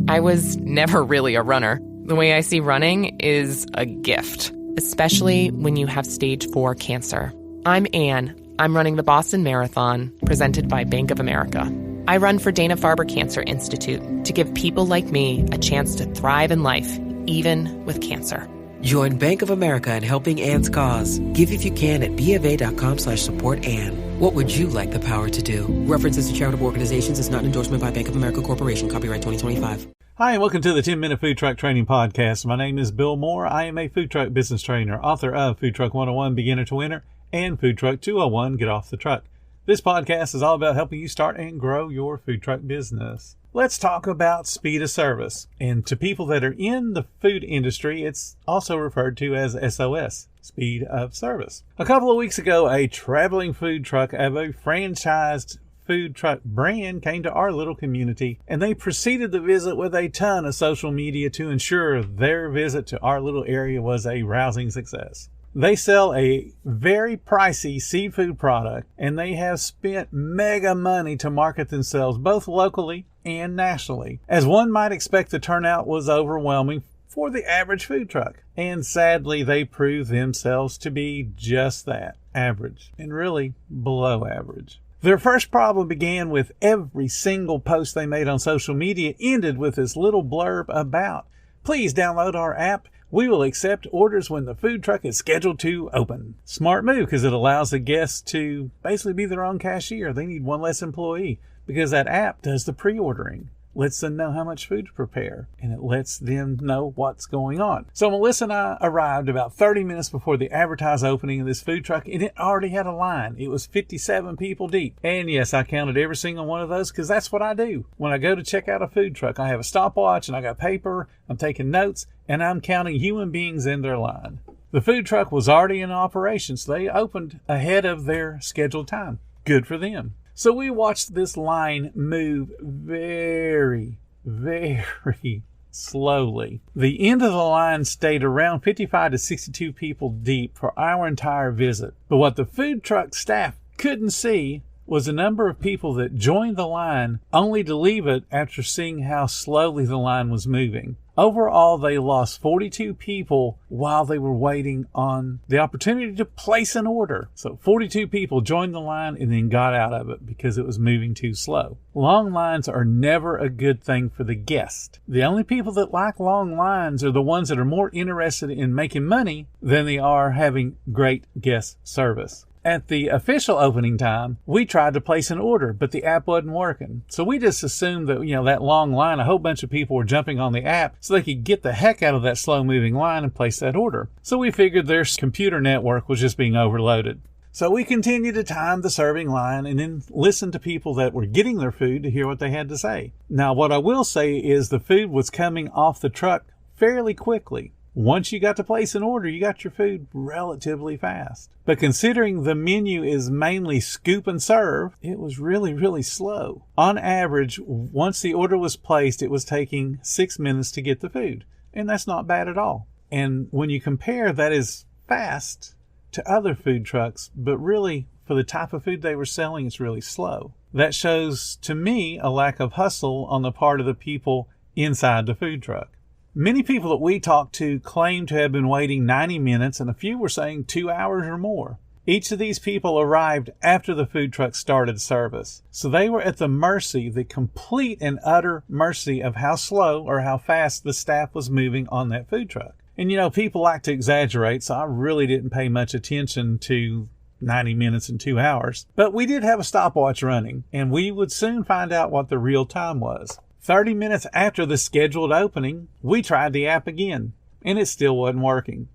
I was never really a runner. The way I see running is a gift, especially when you have stage 4 cancer. I'm Anne. I'm running the Boston Marathon, presented by Bank of America. I run for Dana-Farber Cancer Institute to give people like me a chance to thrive in life, even with cancer. Join Bank of America in helping Anne's cause. Give if you can at BofA.com/supportAnne. What would you like the power to do? References to charitable organizations is not an endorsement by Bank of America Corporation. Copyright 2025. Hi, and welcome to the 10-Minute Food Truck Training Podcast. My name is Bill Moore. I am a food truck business trainer, author of Food Truck 101, Beginner to Winner, and Food Truck 201, Get Off the Truck. This podcast is all about helping you start and grow your food truck business. Let's talk about speed of service. And to people that are in the food industry, it's also referred to as SOS, speed of service. A couple of weeks ago, a traveling food truck of a franchised food truck brand came to our little community, and they proceeded the visit with a ton of social media to ensure their visit to our little area was a rousing success. They sell a very pricey seafood product, and they have spent mega money to market themselves both locally and nationally. As one might expect, the turnout was overwhelming for the average food truck. And sadly, they proved themselves to be just that, average, and really below average. Their first problem began with every single post they made on social media ended with this little blurb about, "Please download our app. We will accept orders when the food truck is scheduled to open." Smart move, because it allows the guests to basically be their own cashier. They need one less employee because that app does the pre-ordering, lets them know how much food to prepare, and it lets them know what's going on. So Melissa and I arrived about 30 minutes before the advertised opening of this food truck, and it already had a line. It was 57 people deep. And yes, I counted every single one of those because that's what I do. When I go to check out a food truck, I have a stopwatch and I got paper, I'm taking notes, and I'm counting human beings in their line. The food truck was already in operation, so they opened ahead of their scheduled time. Good for them. So we watched this line move very, very slowly. The end of the line stayed around 55 to 62 people deep for our entire visit. But what the food truck staff couldn't see was the number of people that joined the line only to leave it after seeing how slowly the line was moving. Overall, they lost 42 people while they were waiting on the opportunity to place an order. So 42 people joined the line and then got out of it because it was moving too slow. Long lines are never a good thing for the guest. The only people that like long lines are the ones that are more interested in making money than they are having great guest service. At the official opening time, we tried to place an order, but the app wasn't working. So we just assumed that, that long line, a whole bunch of people were jumping on the app so they could get the heck out of that slow-moving line and place that order. So we figured their computer network was just being overloaded. So we continued to time the serving line and then listen to people that were getting their food to hear what they had to say. Now, what I will say is the food was coming off the truck fairly quickly. Once you got to place an order, you got your food relatively fast. But considering the menu is mainly scoop and serve, it was really, really slow. On average, once the order was placed, it was taking 6 minutes to get the food. And that's not bad at all. And when you compare, that is fast to other food trucks, but really, for the type of food they were selling, it's really slow. That shows, to me, a lack of hustle on the part of the people inside the food truck. Many people that we talked to claimed to have been waiting 90 minutes, and a few were saying 2 hours or more. Each of these people arrived after the food truck started service. So they were at the mercy, the complete and utter mercy of how slow or how fast the staff was moving on that food truck. And people like to exaggerate, so I really didn't pay much attention to 90 minutes and 2 hours. But we did have a stopwatch running, and we would soon find out what the real time was. 30 minutes after the scheduled opening, we tried the app again, and it still wasn't working.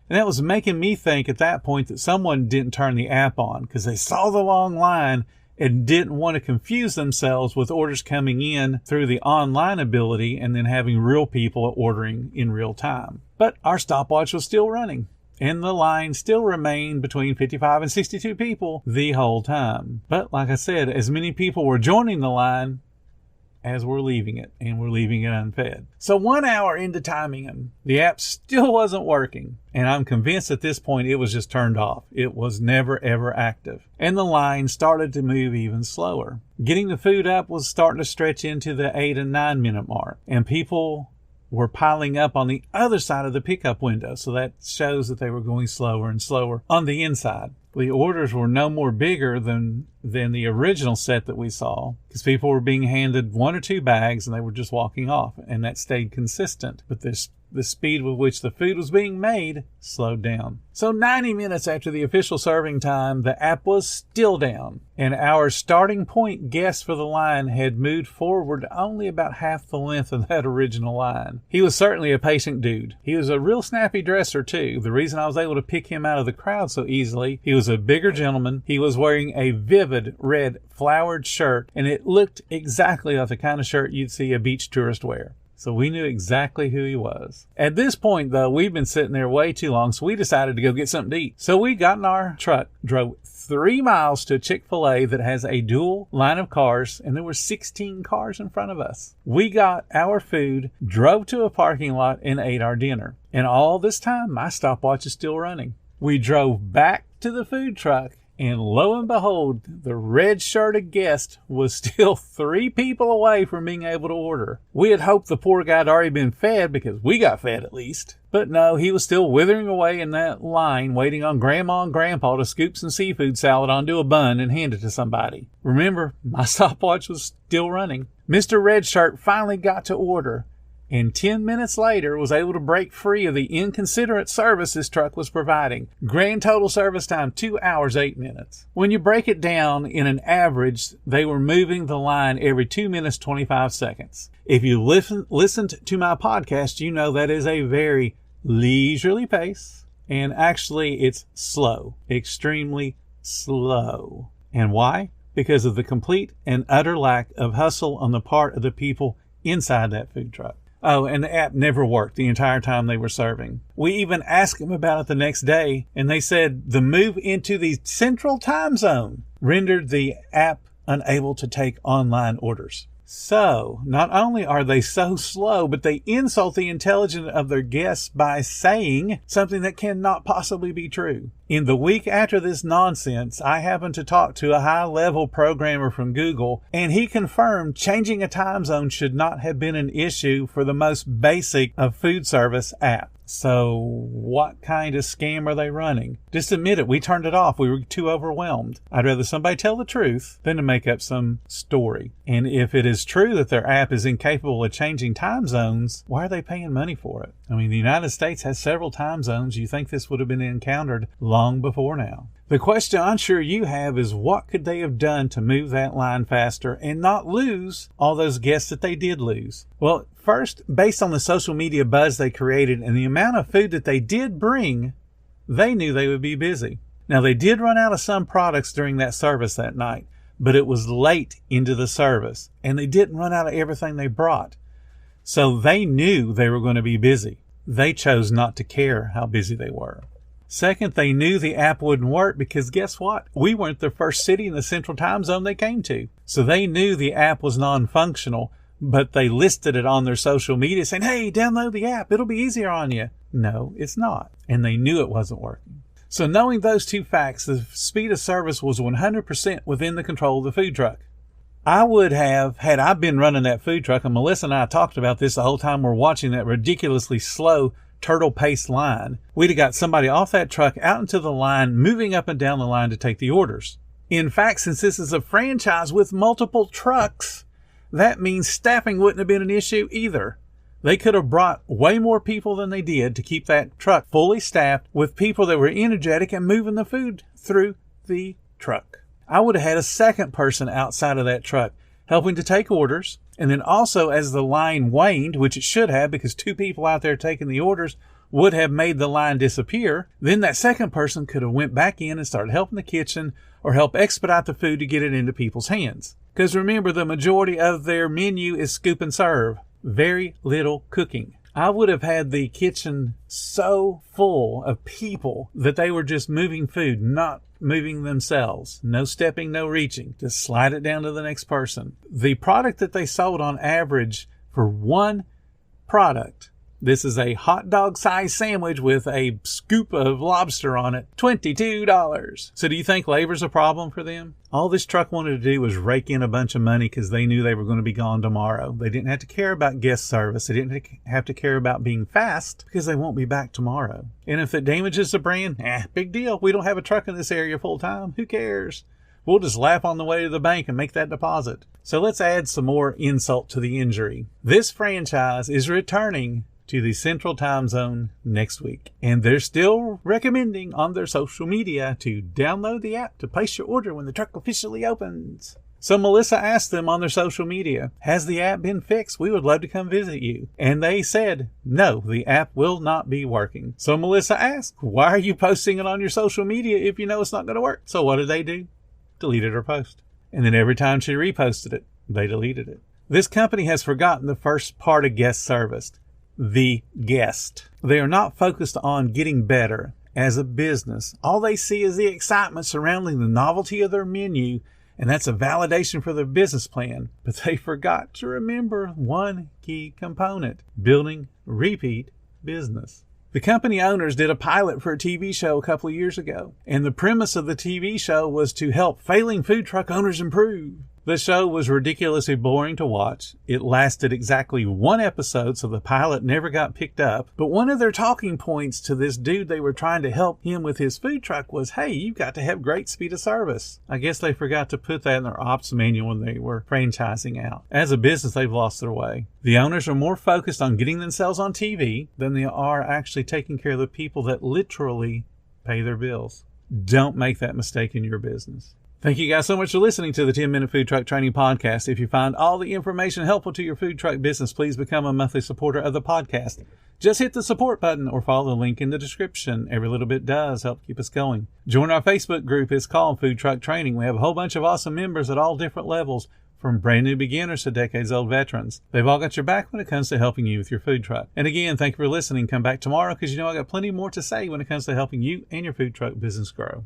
And that was making me think at that point that someone didn't turn the app on because they saw the long line and didn't want to confuse themselves with orders coming in through the online ability and then having real people ordering in real time. But our stopwatch was still running, and the line still remained between 55 and 62 people the whole time. But like I said, as many people were joining the line as we're leaving it, and we're leaving it unfed. So 1 hour into timing them, the app still wasn't working, and I'm convinced at this point it was just turned off. It was never ever active, and the line started to move even slower. Getting the food up was starting to stretch into the 8 and 9 minute mark, and people were piling up on the other side of the pickup window, so that shows that they were going slower and slower on the inside. The orders were no more bigger than the original set that we saw, because people were being handed 1 or 2 bags and they were just walking off, and that stayed consistent. But the speed with which the food was being made slowed down. So 90 minutes after the official serving time, the app was still down, and our starting point guest for the line had moved forward only about half the length of that original line. He was certainly a patient dude. He was a real snappy dresser too. The reason I was able to pick him out of the crowd so easily, he was a bigger gentleman. He was wearing a vivid red flowered shirt, and it looked exactly like the kind of shirt you'd see a beach tourist wear. So we knew exactly who he was. At this point, though, we'd been sitting there way too long, so we decided to go get something to eat. So we got in our truck, drove 3 miles to a Chick-fil-A that has a dual line of cars, and there were 16 cars in front of us. We got our food, drove to a parking lot, and ate our dinner. And all this time, my stopwatch is still running. We drove back to the food truck, and lo and behold, the red-shirted guest was still 3 people away from being able to order. We had hoped the poor guy had already been fed, because we got fed at least. But no, he was still withering away in that line, waiting on Grandma and Grandpa to scoop some seafood salad onto a bun and hand it to somebody. Remember, my stopwatch was still running. Mr. Redshirt finally got to order, and 10 minutes later was able to break free of the inconsiderate service his truck was providing. Grand total service time, 2 hours, 8 minutes. When you break it down in an average, they were moving the line every 2 minutes, 25 seconds. If you listened to my podcast, you know that is a very leisurely pace, and actually it's slow, extremely slow. And why? Because of the complete and utter lack of hustle on the part of the people inside that food truck. Oh, and the app never worked the entire time they were serving. We even asked them about it the next day, and they said the move into the central time zone rendered the app unable to take online orders. So, not only are they so slow, but they insult the intelligence of their guests by saying something that cannot possibly be true. In the week after this nonsense, I happened to talk to a high-level programmer from Google, and he confirmed changing a time zone should not have been an issue for the most basic of food service apps. So what kind of scam are they running? Just admit it, we turned it off. We were too overwhelmed. I'd rather somebody tell the truth than to make up some story. And if it is true that their app is incapable of changing time zones, why are they paying money for it? I mean, the United States has several time zones. You think this would have been encountered long before now. The question I'm sure you have is, what could they have done to move that line faster and not lose all those guests that they did lose? Well, first, based on the social media buzz they created and the amount of food that they did bring, they knew they would be busy. Now, they did run out of some products during that service that night, but it was late into the service, and they didn't run out of everything they brought. So they knew they were going to be busy. They chose not to care how busy they were. Second, they knew the app wouldn't work because guess what? We weren't the first city in the central time zone they came to. So they knew the app was non-functional, but they listed it on their social media saying, hey, download the app. It'll be easier on you. No, it's not. And they knew it wasn't working. So knowing those two facts, the speed of service was 100% within the control of the food truck. I would have, had I been running that food truck, and Melissa and I talked about this the whole time we're watching that ridiculously slow turtle-paced line, we'd have got somebody off that truck out into the line, moving up and down the line to take the orders. In fact, since this is a franchise with multiple trucks, that means staffing wouldn't have been an issue either. They could have brought way more people than they did to keep that truck fully staffed with people that were energetic and moving the food through the truck. I would have had a second person outside of that truck helping to take orders. And then also, as the line waned, which it should have because 2 people out there taking the orders would have made the line disappear, then that second person could have went back in and started helping the kitchen or help expedite the food to get it into people's hands. Because remember, the majority of their menu is scoop and serve. Very little cooking. I would have had the kitchen so full of people that they were just moving food, not moving themselves. No stepping, no reaching. Just slide it down to the next person. The product that they sold on average for one product, this is a hot dog size sandwich with a scoop of lobster on it, $22. So do you think labor's a problem for them? All this truck wanted to do was rake in a bunch of money because they knew they were going to be gone tomorrow. They didn't have to care about guest service. They didn't have to care about being fast because they won't be back tomorrow. And if it damages the brand, big deal. We don't have a truck in this area full time. Who cares? We'll just laugh on the way to the bank and make that deposit. So let's add some more insult to the injury. This franchise is returning to the Central Time Zone next week. And they're still recommending on their social media to download the app to place your order when the truck officially opens. So Melissa asked them on their social media, has the app been fixed? We would love to come visit you. And they said, no, the app will not be working. So Melissa asked, why are you posting it on your social media if you know it's not going to work? So what did they do? Deleted her post. And then every time she reposted it, they deleted it. This company has forgotten the first part of guest service. The guest. They are not focused on getting better as a business. All they see is the excitement surrounding the novelty of their menu, and that's a validation for their business plan. But they forgot to remember one key component: building repeat business. The company owners did a pilot for a TV show a couple of years ago, and the premise of the TV show was to help failing food truck owners improve. The show was ridiculously boring to watch. It lasted exactly one episode, so the pilot never got picked up. But one of their talking points to this dude they were trying to help him with his food truck was, hey, you've got to have great speed of service. I guess they forgot to put that in their ops manual when they were franchising out. As a business, they've lost their way. The owners are more focused on getting themselves on TV than they are actually taking care of the people that literally pay their bills. Don't make that mistake in your business. Thank you guys so much for listening to the 10-Minute Food Truck Training Podcast. If you find all the information helpful to your food truck business, please become a monthly supporter of the podcast. Just hit the support button or follow the link in the description. Every little bit does help keep us going. Join our Facebook group. It's called Food Truck Training. We have a whole bunch of awesome members at all different levels, from brand new beginners to decades-old veterans. They've all got your back when it comes to helping you with your food truck. And again, thank you for listening. Come back tomorrow because you know I got plenty more to say when it comes to helping you and your food truck business grow.